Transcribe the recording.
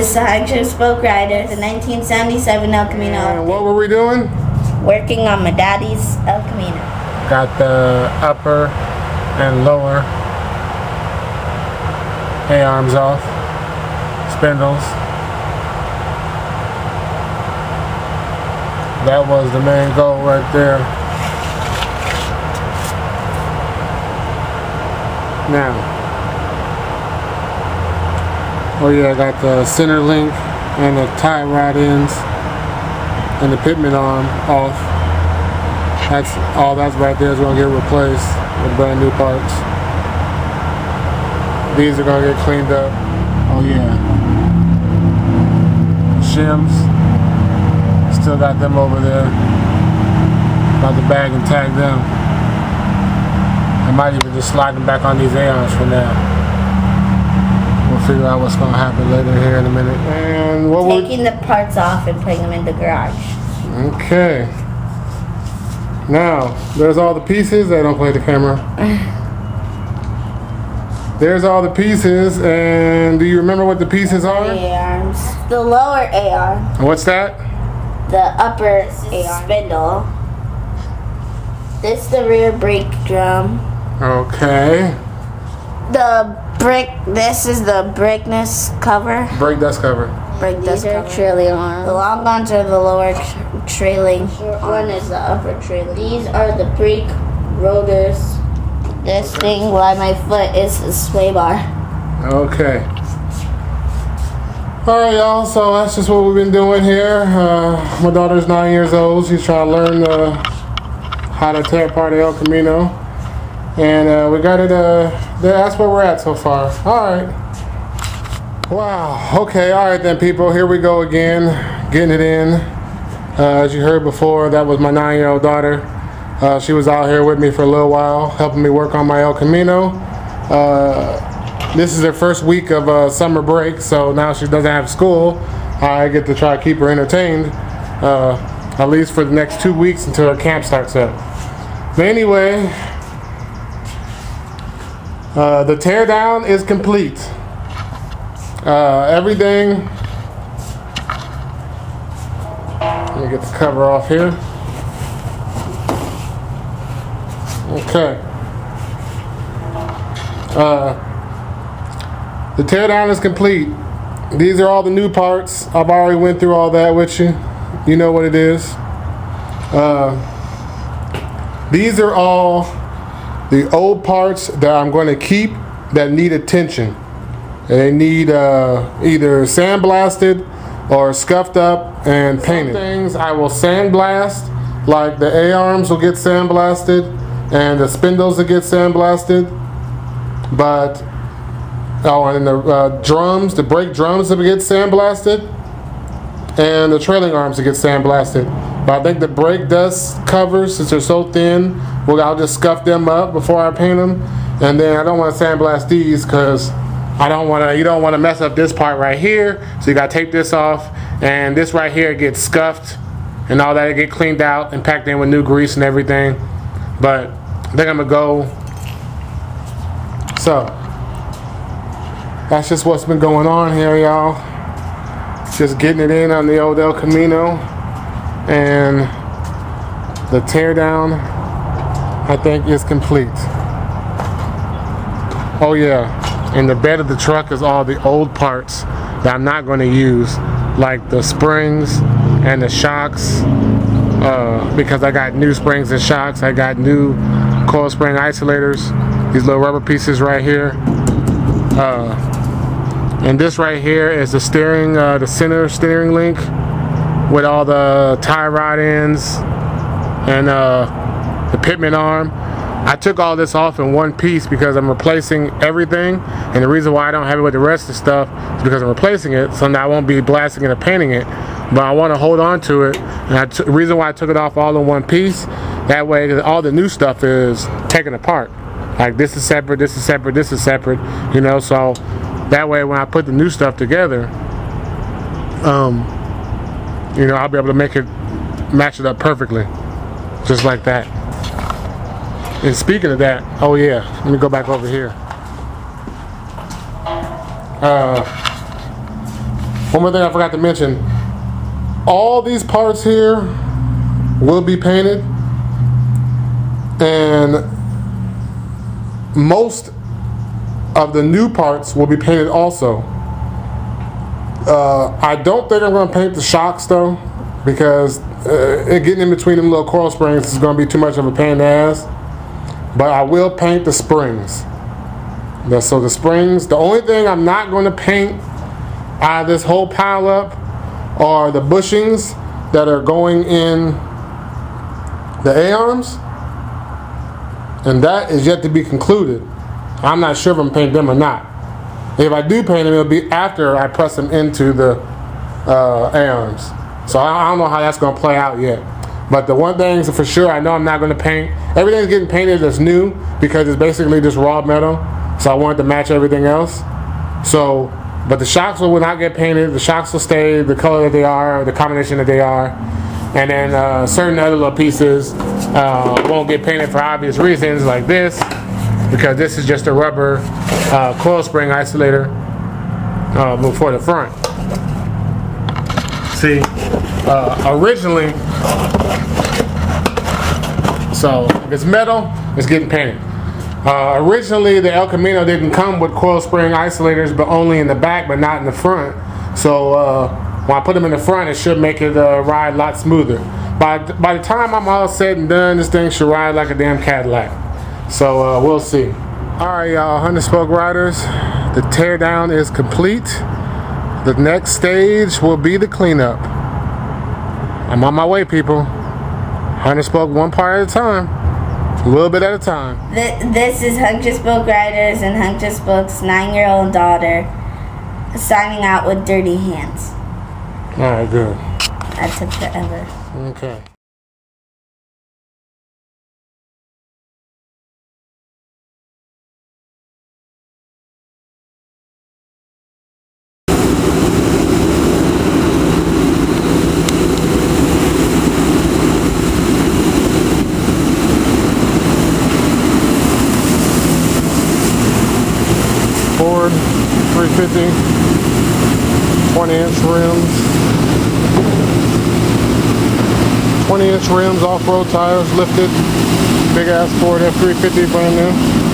is the 100-spoke rider, the 1977 El Camino. And what were we doing? Working on my daddy's El Camino. Got the upper and lower A-arms off, spindles. That was the main goal right there. Now, oh yeah, I got the center link and the tie rod ends and the pitman arm off. That's all that's right there is going to get replaced with brand new parts. These are going to get cleaned up. Oh yeah. Shims. Still got them over there. About to bag and tag them. I might even just slide them back on these A-arms for now. We'll figure out what's going to happen later here in a minute. And what we're taking the parts off and putting them in the garage. Okay. Now, there's all the pieces. They don't play the camera. There's all the pieces, and do you remember what the pieces are? A-arms. The lower A-arm. What's that? The upper A-arm. Spindle. This is the rear brake drum. Okay. This is the brake dust cover. Brake dust cover. Brake dust cover. Trailing arms. The long ones are the lower trailing. Short one is the upper trailing. These are the brake rotors. This thing by my foot is the sway bar. Okay. Alright y'all, so that's just what we've been doing here. My daughter's 9 years old. She's trying to learn how to tear apart the El Camino. And we got it, that's where we're at so far. Alright. Wow, okay, alright then people, here we go again, getting it in. As you heard before, that was my 9-year-old daughter. She was out here with me for a little while, helping me work on my El Camino. This is her first week of summer break, so now she doesn't have school. I get to try to keep her entertained, at least for the next 2 weeks until her camp starts up. But anyway, the teardown is complete. Everything. Let me get the cover off here. Okay. The teardown is complete. These are all the new parts. I've already went through all that with you. You know what it is. These are all the old parts that I'm going to keep that need attention. They need either sandblasted or scuffed up and painted. Some things I will sandblast, like the A-arms will get sandblasted and the spindles will get sandblasted. But and the drums, the brake drums will get sandblasted, and the trailing arms will get sandblasted. But I think the brake dust covers, since they're so thin, I'll just scuff them up before I paint them. And then I don't want to sandblast these because you don't want to mess up this part right here. So you got to tape this off, and this right here gets scuffed and all that, get cleaned out and packed in with new grease and everything. But I think I'm gonna go. So that's just what's been going on here, y'all. Just getting it in on the old El Camino, and the teardown, I think, is complete. Oh yeah, in the bed of the truck is all the old parts that I'm not going to use, like the springs and the shocks, because I got new springs and shocks. I got new coil spring isolators, these little rubber pieces right here. And this right here is the steering, the center steering link with all the tie rod ends and the pitman arm. I took all this off in one piece because I'm replacing everything, and the reason why I don't have it with the rest of the stuff is because I'm replacing it, so now I won't be blasting it or painting it, but I want to hold on to it. And the reason why I took it off all in one piece, that way all the new stuff is taken apart. Like this is separate, this is separate, this is separate, you know, so that way when I put the new stuff together, you know, I'll be able to match it up perfectly, just like that. And speaking of that, oh yeah, let me go back over here. One more thing I forgot to mention. All these parts here will be painted, and most of the new parts will be painted also. I don't think I'm going to paint the shocks though, because getting in between them little coil springs is going to be too much of a pain in the ass. But I will paint the springs. So the springs, the only thing I'm not going to paint out of this whole pile up are the bushings that are going in the A-arms, and that is yet to be concluded. I'm not sure if I'm painting them or not. If I do paint them, it'll be after I press them into the A-arms. So I don't know how that's going to play out yet. But the one thing for sure I know I'm not going to paint, everything's getting painted that's new because it's basically just raw metal. So I wanted to match everything else. So, but the shocks will not get painted. The shocks will stay the color that they are, the combination that they are. And then certain other little pieces won't get painted for obvious reasons, like this, because this is just a rubber coil spring isolator for the front. See, originally, so if it's metal, it's getting painted. Originally, the El Camino didn't come with coil spring isolators, but only in the back, but not in the front. So when I put them in the front, it should make it ride a lot smoother. By the time I'm all said and done, this thing should ride like a damn Cadillac. So we'll see. Alright, y'all, 100 spoke riders, the tear down is complete. The next stage will be the cleanup. I'm on my way, people. 100 spoke, one part at a time, a little bit at a time. This is 100 spoke riders and 100 spoke's 9-year-old daughter signing out with dirty hands. Alright, good. That took forever. Okay. Ford 350, 20-inch rims, 20-inch rims, off-road tires, lifted, big ass Ford F350, brand new.